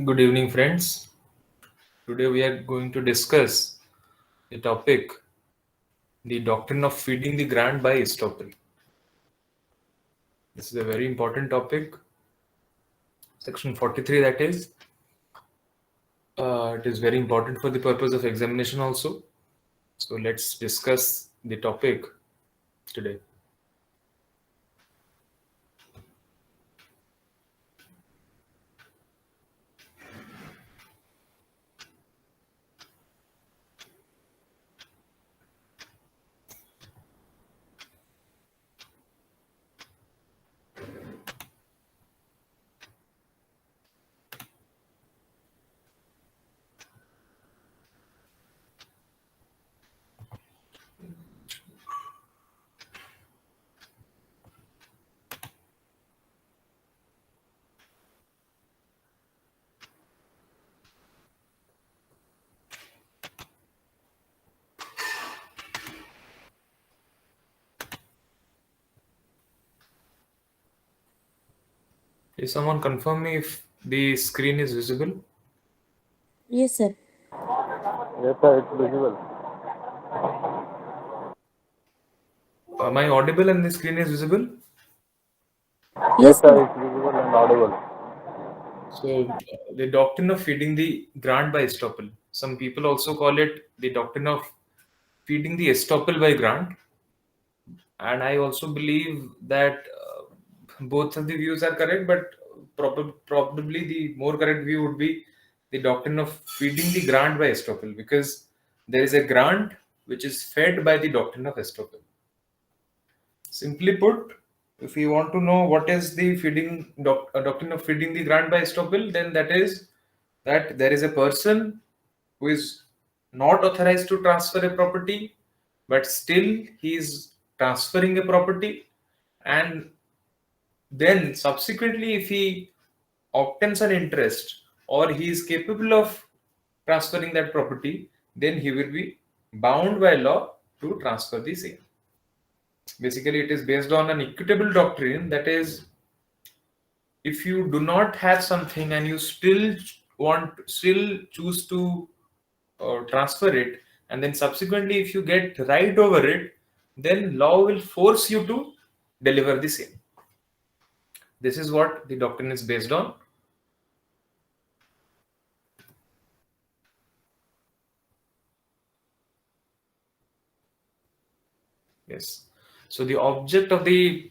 Good evening, friends. Today we are going to discuss the topic, the doctrine of feeding the grant by Estoppel. This is a very important topic. Section 43, that is. It is very important for the purpose of examination also. So let's discuss the topic today. Please someone confirm me if the screen is visible. Yes, sir. Yes, sir, it's visible. Am I audible and the screen is visible? Yes, Yes, sir, sir. it's visible and audible. So the doctrine of feeding the grant by Estoppel. Some people also call it the doctrine of feeding the Estoppel by grant. And I also believe that both of the views are correct, but probably the more correct view would be the doctrine of feeding the grant by Estoppel, because there is a grant which is fed by the doctrine of Estoppel. Simply put, if you want to know what is the doctrine of feeding the grant by Estoppel, then that is that there is a person who is not authorized to transfer a property, but still he is transferring a property, and then subsequently if he obtains an interest or he is capable of transferring that property, then he will be bound by law to transfer the same. Basically, it is based on an equitable doctrine, that is, if you do not have something and you still choose to transfer it, and then subsequently if you get right over it, then law will force you to deliver the same. This is what the doctrine is based on. Yes. So the object of the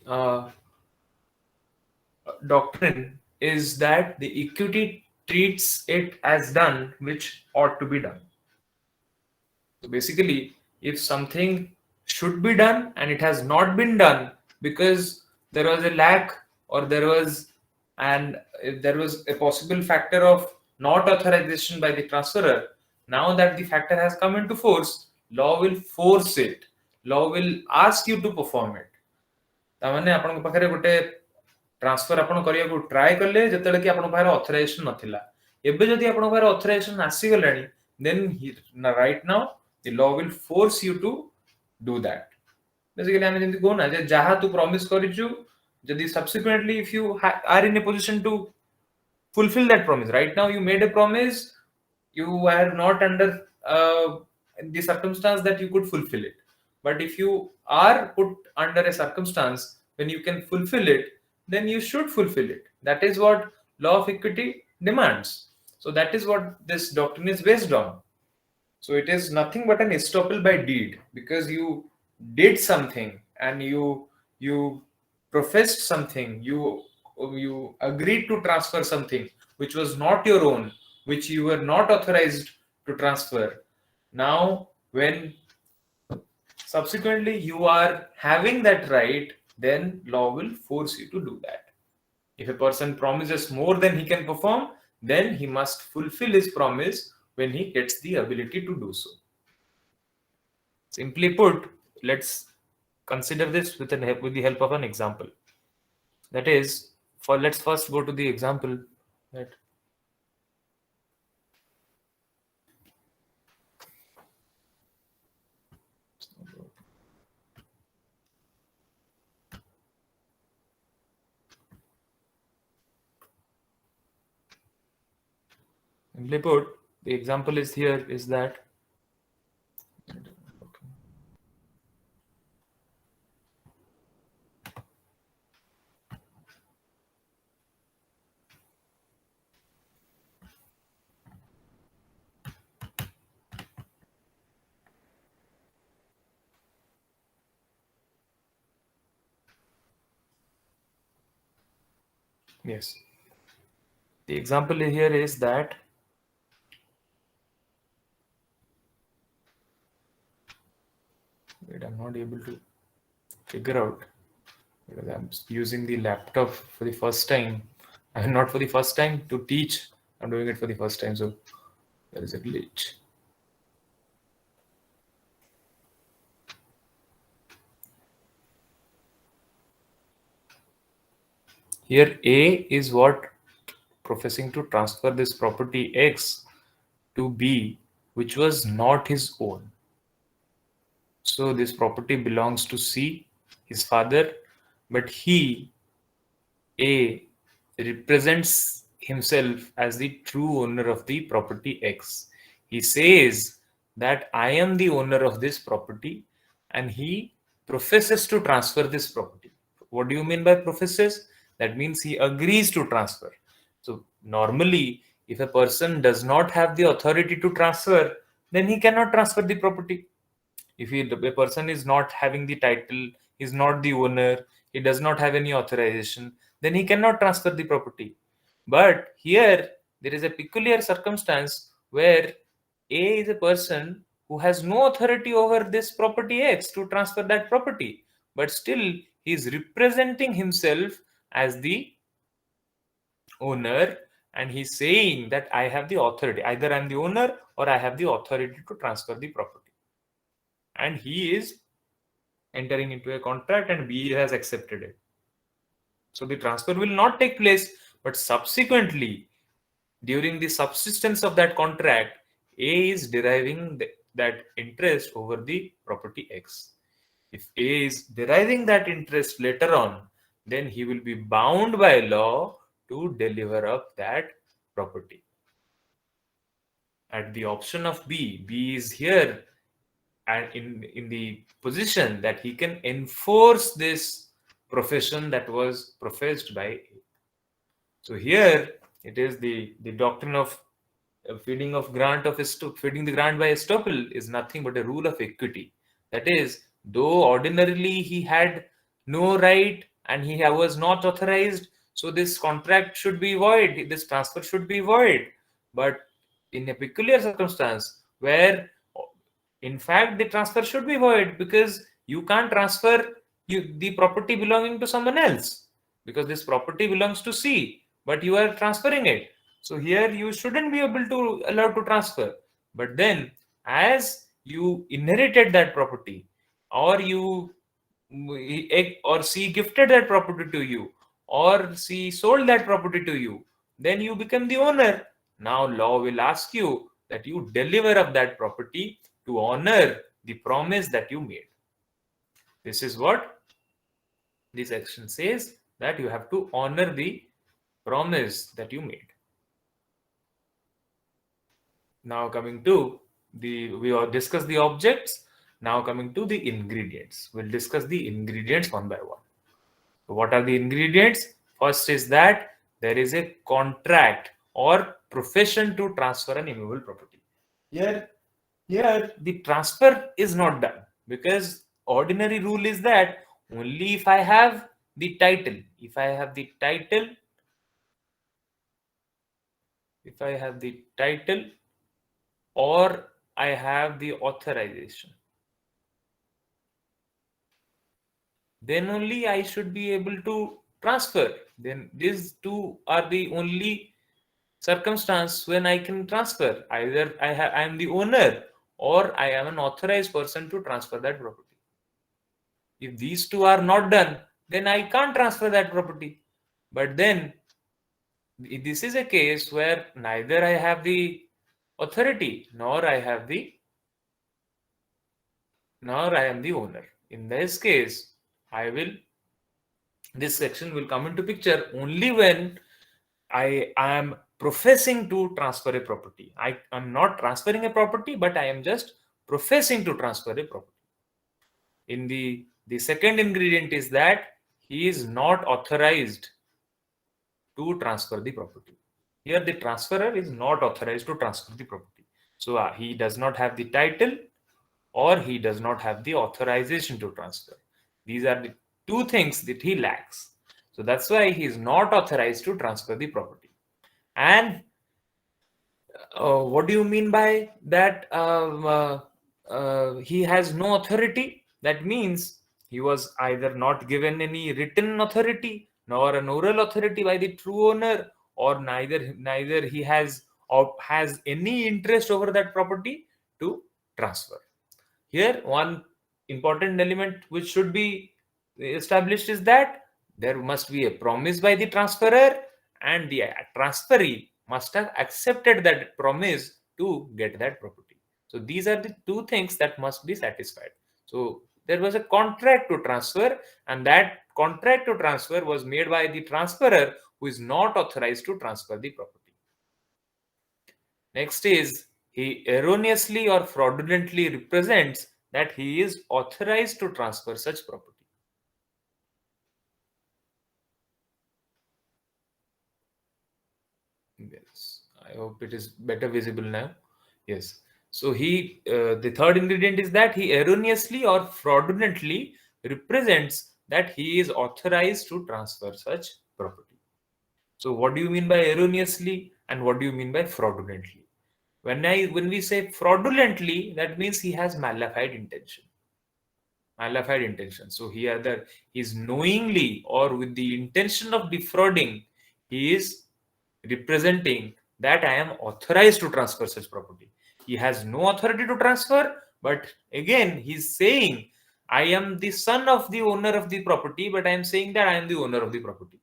doctrine is that the equity treats it as done which ought to be done. So basically, if something should be done and it has not been done because there was a lack, or there was a possible factor of not authorization by the transferor, now that the factor has come into force, law will force it. Law will ask you to perform it. तामाने आपन पाखरे गोटे transfer आपण करिया को try करले जतले कि आपण पाखरे ऑथराइजेशन नथिला. एबे जदि आपण पाखरे ऑथराइजेशन आसी गलानी, then right now the law will force you to do that. Basically ଆମେ जेंति कोना जे जहा तू प्रॉमिस करिचु, जदि subsequently if you are in a position to fulfill that promise, right now you made a promise, you are not under the circumstance that you could fulfill it, but if you are put under a circumstance when you can fulfill it, then you should fulfill it. That is what law of equity demands. So that is what this doctrine is based on. So it is nothing but an estoppel by deed, because you did something and you professed something, you agreed to transfer something which was not your own, which you were not authorized to transfer. Now, when subsequently you are having that right, then law will force you to do that. If a person promises more than he can perform, then he must fulfill his promise when he gets the ability to do so. Simply put, let's consider this with the help of an example. That is, let's first go to the example that Simply put, the example is here is that yes. The example here is that wait, I'm not able to figure out because I'm using the laptop for the first time. And not for the first time to teach. I'm doing it for the first time, so there is a glitch. Here A is what professing to transfer this property X to B, which was not his own. So this property belongs to C, his father, but he, A, represents himself as the true owner of the property X. He says that I am the owner of this property and he professes to transfer this property. What do you mean by professes? That means he agrees to transfer. So, normally, if a person does not have the authority to transfer, then he cannot transfer the property. If a person is not having the title, is not the owner, he does not have any authorization, then he cannot transfer the property. But here there is a peculiar circumstance where A is a person who has no authority over this property X to transfer that property, but still he is representing himself as the owner, and he's saying that I have the authority, either I'm the owner or I have the authority to transfer the property, and he is entering into a contract and B has accepted it. So the transfer will not take place, but subsequently, during the subsistence of that contract, A is deriving that interest over the property X. If A is deriving that interest later on, then he will be bound by law to deliver up that property. At the option of B, B is here and in the position that he can enforce this profession that was professed by A. So here it is the doctrine of feeding the grant by estoppel is nothing but a rule of equity. That is, though ordinarily he had no right and he was not authorized, so this contract should be void, this transfer should be void. But in a peculiar circumstance where in fact the transfer should be void, because you can't transfer the property belonging to someone else, because this property belongs to C, but you are transferring it. So here you shouldn't be able to allowed to transfer. But then as you inherited that property, or or C gifted that property to you, or C sold that property to you, then you become the owner. Now law will ask you that you deliver up that property to honor the promise that you made. This is what this action says, that you have to honor the promise that you made. Now coming to we all discussed the objects. Now coming to the ingredients. We'll discuss the ingredients one by one. So what are the ingredients? First is that there is a contract or profession to transfer an immovable property. Here the transfer is not done, because ordinary rule is that only if I have the title, if I have the title or I have the authorization, then only I should be able to transfer. Then these two are the only circumstance when I can transfer. Either I am the owner or I am an authorized person to transfer that property. If these two are not done, then I can't transfer that property. But then this is a case where neither I have the authority nor I am the owner. In this case, I will this section will come into picture only when I am professing to transfer a property. I am not transferring a property, but I am just professing to transfer a property. In the second ingredient is that he is not authorized to transfer the property. Here, the transferor is not authorized to transfer the property. So he does not have the title or he does not have the authorization to transfer. These are the two things that he lacks. So that's why he is not authorized to transfer the property. And what do you mean by that? He has no authority. That means he was either not given any written authority nor an oral authority by the true owner, or neither he has or has any interest over that property to transfer. Here, one important element which should be established is that there must be a promise by the transferor, and the transferee must have accepted that promise to get that property. So these are the two things that must be satisfied. So there was a contract to transfer, and that contract to transfer was made by the transferor who is not authorized to transfer the property. Next is he erroneously or fraudulently represents that he is authorized to transfer such property. Yes, I hope it is better visible now. Yes. So the third ingredient is that he erroneously or fraudulently represents that he is authorized to transfer such property. So what do you mean by erroneously and what do you mean by fraudulently? When we say fraudulently, that means he has malafide intention. Malafide intention. So he either is knowingly or with the intention of defrauding, he is representing that I am authorized to transfer such property. He has no authority to transfer, but again, he's saying, I am the son of the owner of the property, but I am saying that I am the owner of the property.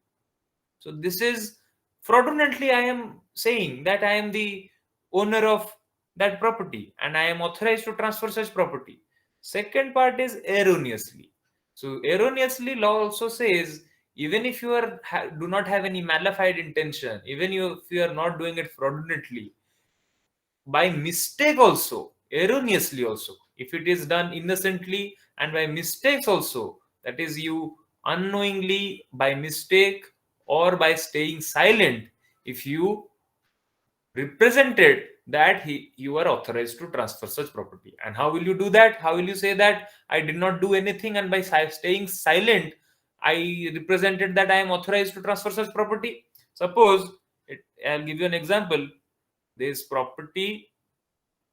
So this is fraudulently, I am saying that I am the owner of that property and I am authorized to transfer such property. Second part is erroneously. So erroneously, law also says even if you do not have any malified intention, even if you are not doing it fraudulently, by mistake also, erroneously also, if it is done innocently and by mistakes also, that is you unknowingly by mistake or by staying silent, if you represented that you are authorized to transfer such property. And how will you do that? How will you say that I did not do anything and by staying silent I represented that I am authorized to transfer such property? Suppose I'll give you an example. This property,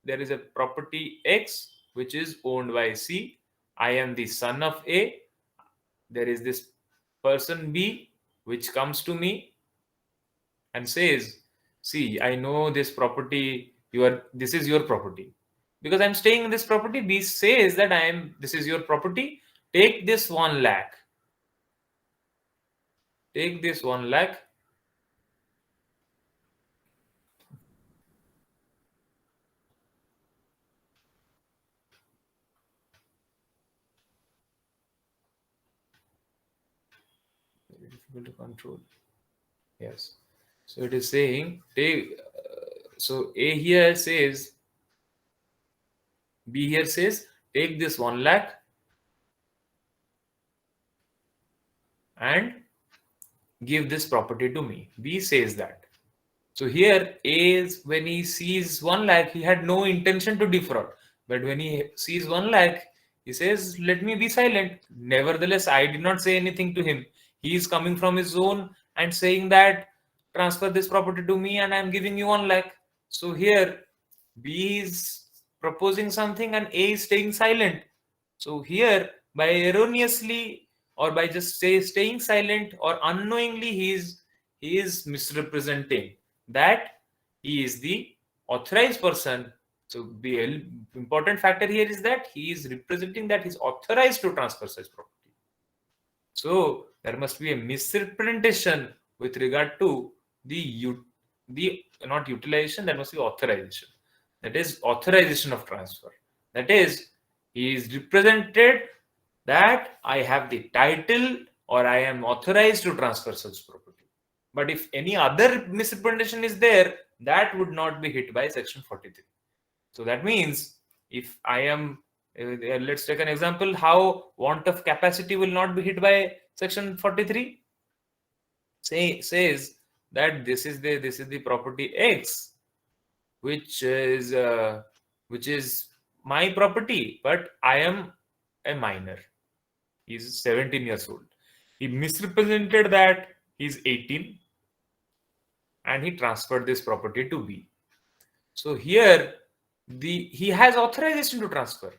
there is a property X which is owned by C. I am the son of A. There is this person B which comes to me and says, see, I know this property, this is your property. Because I'm staying in this property, B says that this is your property, take this 1 lakh. Take this 1 lakh. Very difficult to control. Yes. So it is saying, so A here says, B here says, take this 1 lakh and give this property to me. B says that. So here A is, when he sees 1 lakh, he had no intention to defraud. But when he sees 1 lakh, he says, let me be silent. Nevertheless, I did not say anything to him. He is coming from his own and saying that transfer this property to me and I am giving you 1 lakh. So here B is proposing something and A is staying silent. So here, by erroneously or by just staying silent or unknowingly, he is misrepresenting that he is the authorized person. So the important factor here is that he is representing that he is authorized to transfer such property. So there must be a misrepresentation with regard to the not utilization, there must be authorization. That is authorization of transfer. That is, he is represented that I have the title or I am authorized to transfer such property. But if any other misrepresentation is there, that would not be hit by section 43. So that means if I am, let's take an example how want of capacity will not be hit by section 43. Says that this is the property X, which is my property, but I am a minor. He's 17 years old. He misrepresented that he's 18 and he transferred this property to B. So here he has authorization to transfer.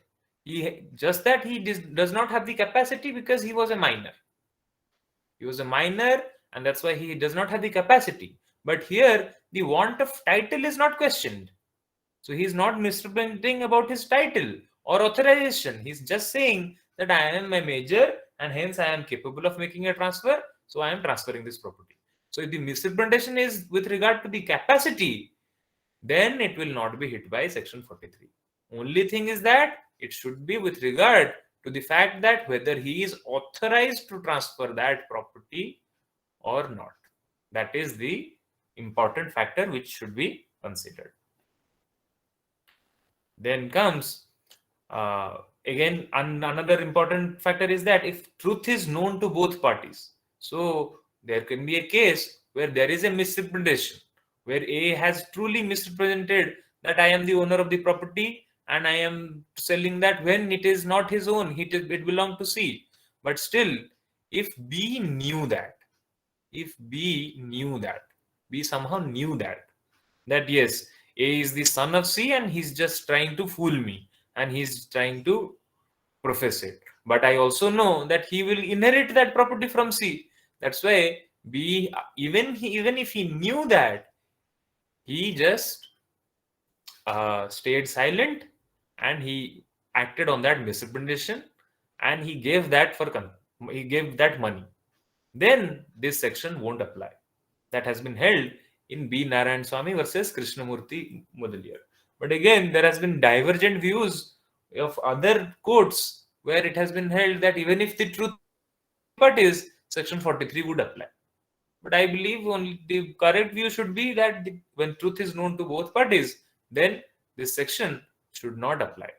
He just that he does not have the capacity because he was a minor. He was a minor and that's why he does not have the capacity. But here the want of title is not questioned. So he's not misrepresenting about his title or authorization. He's just saying that I am a major and hence I am capable of making a transfer. So I am transferring this property. So if the misrepresentation is with regard to the capacity, then it will not be hit by section 43. Only thing is that it should be with regard to the fact that whether he is authorized to transfer that property or not. That is the important factor which should be considered. Then comes again another important factor is that if truth is known to both parties. So there can be a case where there is a misrepresentation, where A has truly misrepresented that I am the owner of the property and I am selling that when it is not his own, it belonged to C. But still, if B knew that, if B knew that, B somehow knew that yes, A is the son of C and he's just trying to fool me and he's trying to profess it. But I also know that he will inherit that property from C. That's why B, even if he knew that, he just stayed silent and he acted on that misrepresentation and he gave that he gave that money. Then this section won't apply. That has been held in B. Narayan Swamy versus Krishnamurti Mudaliar. But again, there has been divergent views of other courts where it has been held that even if the truth is known to both parties, section 43 would apply. But I believe only the correct view should be that when truth is known to both parties, then this section should not apply.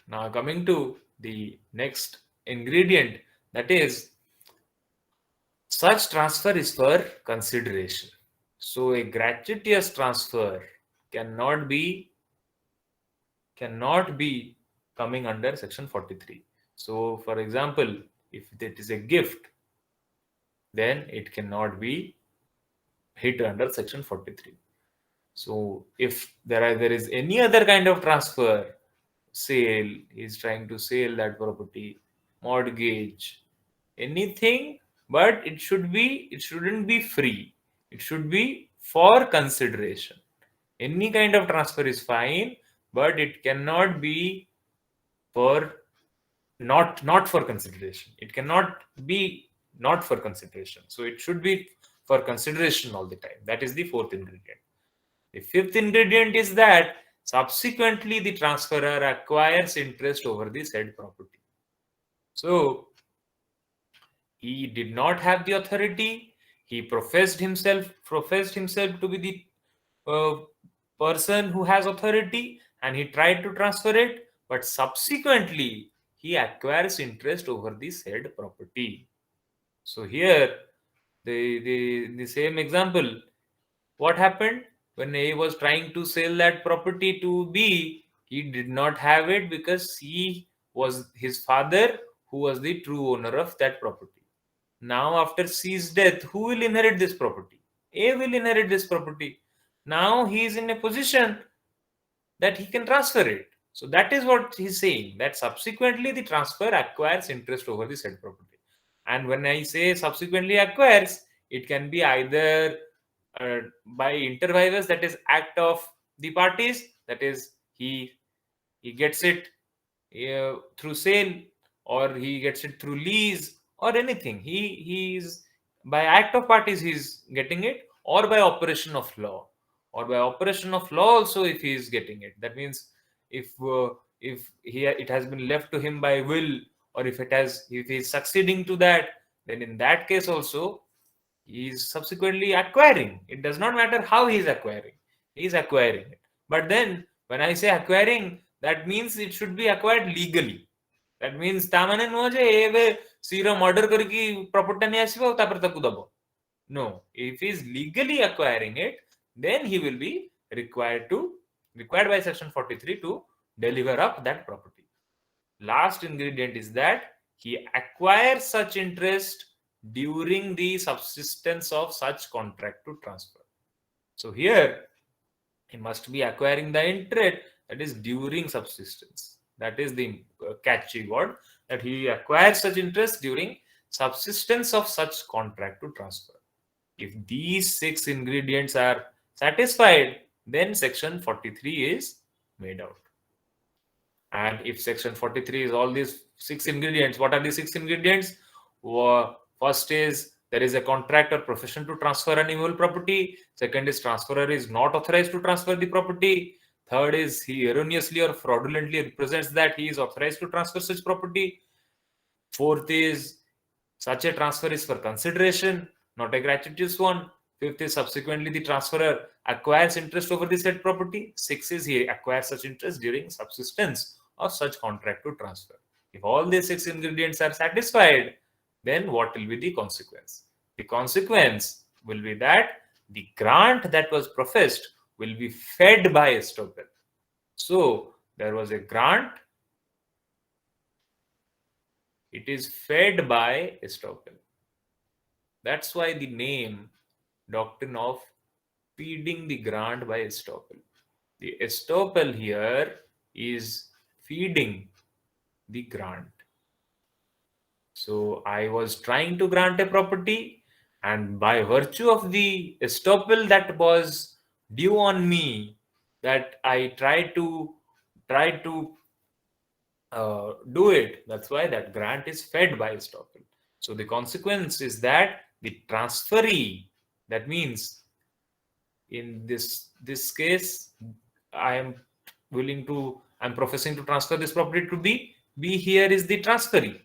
Now coming to the next ingredient, that is such transfer is for consideration. So a gratuitous transfer cannot be coming under section 43. So for example, if it is a gift, then it cannot be hit under section 43. So if there is any other kind of transfer, sale, he's trying to sell that property, mortgage, anything, but it shouldn't be free. It should be for consideration. Any kind of transfer is fine, but it cannot be for not for consideration. It cannot be not for consideration. So it should be for consideration all the time. That is the fourth ingredient. The fifth ingredient is that subsequently the transferor acquires interest over the said property. So he did not have the authority. He professed himself to be the person who has authority, and he tried to transfer it. But subsequently, he acquires interest over the said property. So here, the same example. What happened when A was trying to sell that property to B? He did not have it because he was his father who was the true owner of that property. Now, after C's death, who will inherit this property? A will inherit this property. Now he is in a position that he can transfer it. So that is what he's saying, that subsequently the transfer acquires interest over the said property. And when I say subsequently acquires, it can be either by inter vivos, that is act of the parties, that is he gets it through sale, or he gets it through lease, or anything. He's by act of parties he's getting it, or by operation of law, or by operation of law also if he is getting it. That means if it has been left to him by will, or if he is succeeding to that, then in that case also he is subsequently acquiring. It does not matter how he is acquiring. He is acquiring it. But then when I say acquiring, that means it should be acquired legally. That means ତା ମାନେ ନୁହଁ ଯେ ଏବେ ସିର murder କରିକି property ନେଇ ଆସିବ ଆଉ ତାପରେ ତାକୁ ଦବ. No, if he is legally acquiring it, then he will be required by section 43 to deliver up that property. Last ingredient is that he acquires such interest during the subsistence of such contract to transfer. So here he must be acquiring the interest, that is during subsistence. That is the catchy word, that he acquires such interest during subsistence of such contract to transfer. If these 6 ingredients are satisfied, then section 43 is made out. And if section 43 is all these 6 ingredients, what are the 6 ingredients? First is there is a contract or profession to transfer an immovable property. Second is transferor is not authorized to transfer the property. Third is he erroneously or fraudulently represents that he is authorized to transfer such property. Fourth is such a transfer is for consideration, not a gratuitous one. Fifth is subsequently the transferor acquires interest over the said property. Sixth is he acquires such interest during subsistence of such contract to transfer. If all these 6 ingredients are satisfied, then what will be the consequence? The consequence will be that the grant that was professed will be fed by Estoppel. So there was a grant, it is fed by Estoppel. That's why the name Doctrine of feeding the grant by Estoppel. The Estoppel here is feeding the grant. So I was trying to grant a property, and by virtue of the Estoppel that was due on me, that I tried to do it. That's why that grant is fed by Estoppel. So the consequence is that the transferee, that means in this case, I'm professing to transfer this property to B. B here is the transferee.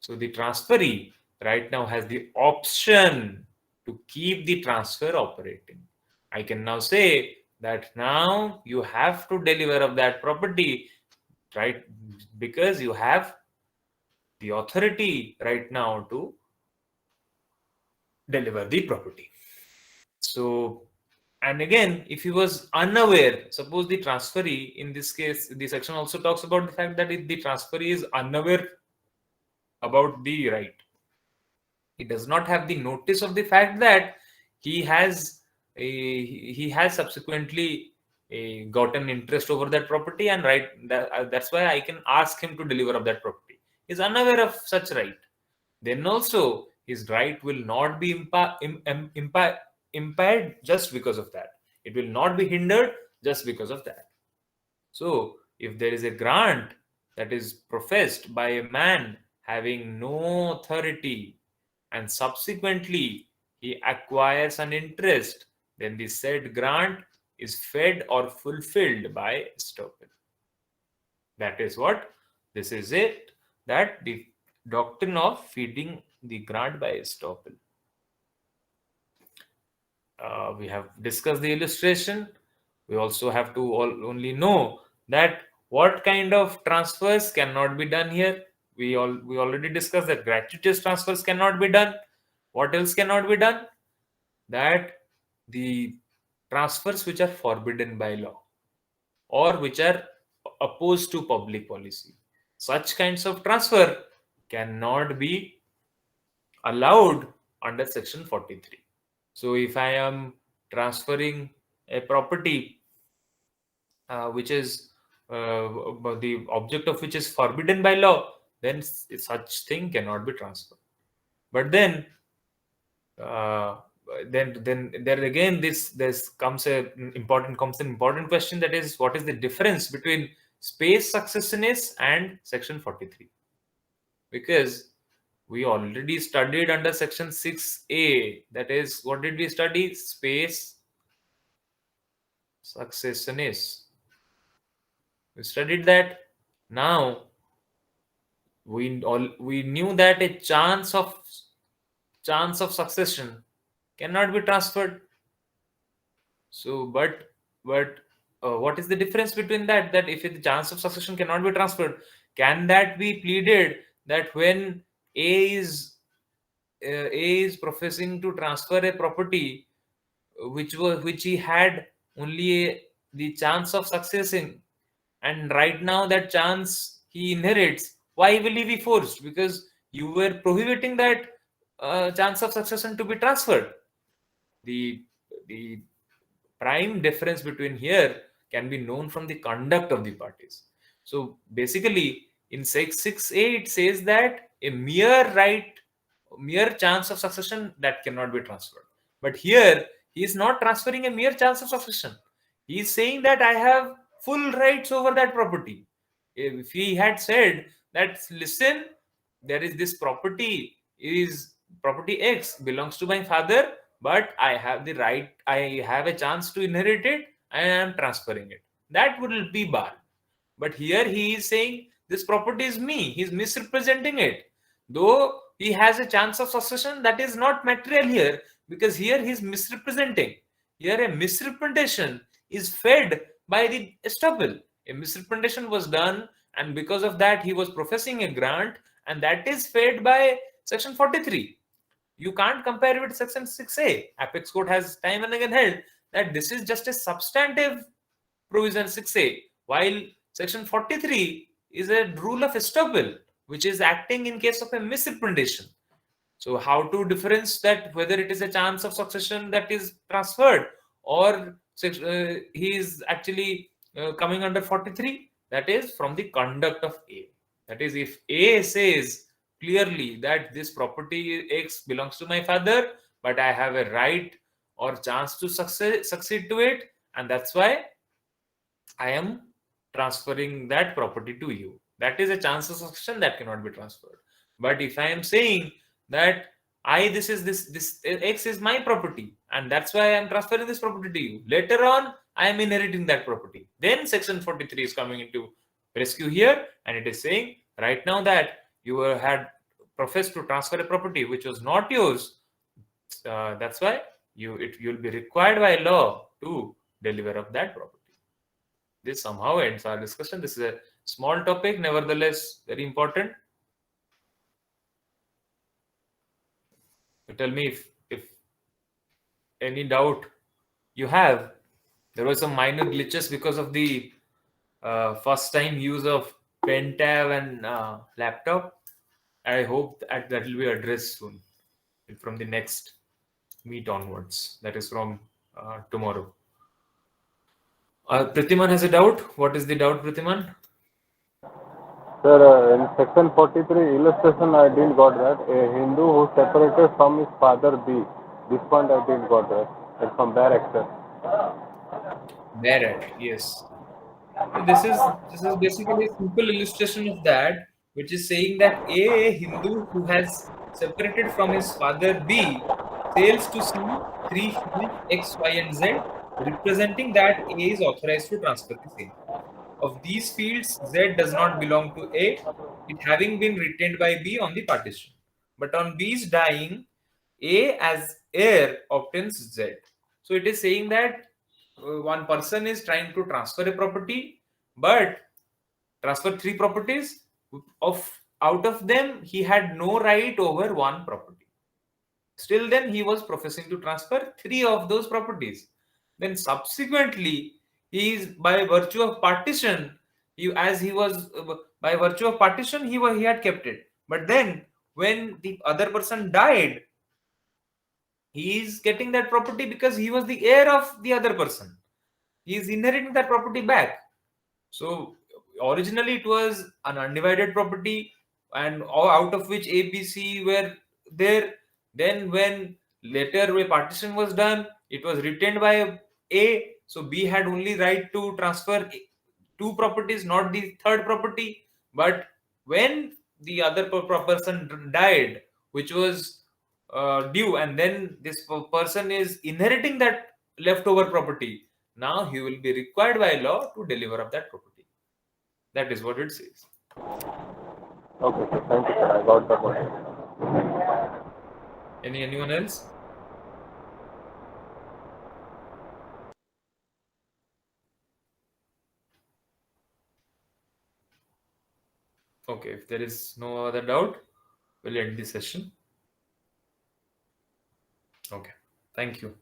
So the transferee right now has the option to keep the transfer operating. I can now say that now you have to deliver of that property, right? Because you have the authority right now to deliver the property. So, and again, if he was unaware, suppose the transferee, in this case, the section also talks about the fact that if the transferee is unaware about the right, he does not have the notice of the fact that he has subsequently gotten interest over that property, and that's why I can ask him to deliver of that property. He is unaware of such right. Then also his right will not be impaired just because of that. It will not be hindered just because of that. So if there is a grant that is professed by a man having no authority, and subsequently he acquires an interest, then the said grant is fed or fulfilled by Estoppel. That is what this is it, that the doctrine of feeding the grant by Estoppel. We have discussed the illustration. We also have to only know that what kind of transfers cannot be done here. We already discussed that gratuitous transfers cannot be done. What else cannot be done? That the transfers which are forbidden by law or which are opposed to public policy, such kinds of transfer cannot be allowed under section 43. So if I am transferring a property which is the object of which is forbidden by law, then such thing cannot be transferred. But then there again this comes an important question, that is, what is the difference between space successiveness and section 43? Because we already studied under section 6a, that is, what did we study? Space successiveness. We studied that. Now we knew that a chance of succession cannot be transferred. So, but what is the difference between that? That if the chance of succession cannot be transferred, can that be pleaded that when A is A is professing to transfer a property which he had only the chance of successing, and right now that chance he inherits, why will he be forced? Because you were prohibiting that chance of succession to be transferred. The prime difference between here can be known from the conduct of the parties. So basically, in 6.6a, it says that a mere chance of succession that cannot be transferred. But here, he is not transferring a mere chance of succession. He is saying that I have full rights over that property. If he had said that, listen, there is this property X belongs to my father, but I have the right, I have a chance to inherit it, and I am transferring it. That would be bar. But here he is saying this property is me. He's misrepresenting it. Though he has a chance of succession, that is not material here, because here he is misrepresenting. Here a misrepresentation is fed by the estoppel. A misrepresentation was done, and because of that, he was professing a grant, and that is fed by section 43. You can't compare it with section 6a. Apex court has time and again held that this is just a substantive provision 6a, while section 43 is a rule of estoppel, which is acting in case of a misrepresentation. So how to difference that, whether it is a chance of succession that is transferred, or he is actually coming under 43? That is from the conduct of A. That is, if A says clearly that this property X belongs to my father, but I have a right or chance to succeed to it, and that's why I am transferring that property to you. That is a chance of succession that cannot be transferred. But if I am saying that this X is my property, and that's why I am transferring this property to you. Later on, I am inheriting that property. Then section 43 is coming into rescue here, and it is saying right now that you had professed to transfer a property which was not yours. That's why you'll be required by law to deliver up that property. This somehow ends our discussion. This is a small topic, nevertheless very important. Tell me if any doubt you have. There were some minor glitches because of the first time use of pen tab and laptop. I hope that will be addressed soon from the next meet onwards. That is from tomorrow. Pratiman has a doubt. What is the doubt, Pratiman? Sir, in section 43 illustration, I didn't got that. A Hindu who separated from his father B. This point I didn't got that. It's from bare access. Barrett, yes. So this is basically a simple illustration of that, which is saying that a Hindu who has separated from his father B sails to sea three fields X, Y, and Z, representing that A is authorized to transfer the same. Of these fields, Z does not belong to A, it having been retained by B on the partition. But on B's dying, A as heir obtains Z. So it is saying that one person is trying to transfer a property, but transfer three properties. Of out of them, he had no right over one property. Still, then he was professing to transfer three of those properties. Then subsequently, he is by virtue of partition. As he was by virtue of partition, he had kept it. But then, when the other person died, he is getting that property because he was the heir of the other person. He is inheriting that property back. So originally it was an undivided property, and out of which A, B, C were there. Then when later a partition was done, it was retained by A. So B had only right to transfer two properties, not the third property. But when the other person died, which was due, and then this person is inheriting that leftover property, now he will be required by law to deliver up that property. That is what it says. Okay, sir. Thank you, sir. I got the point. Anyone else? Okay, if there is no other doubt, we'll end the session. Okay, thank you.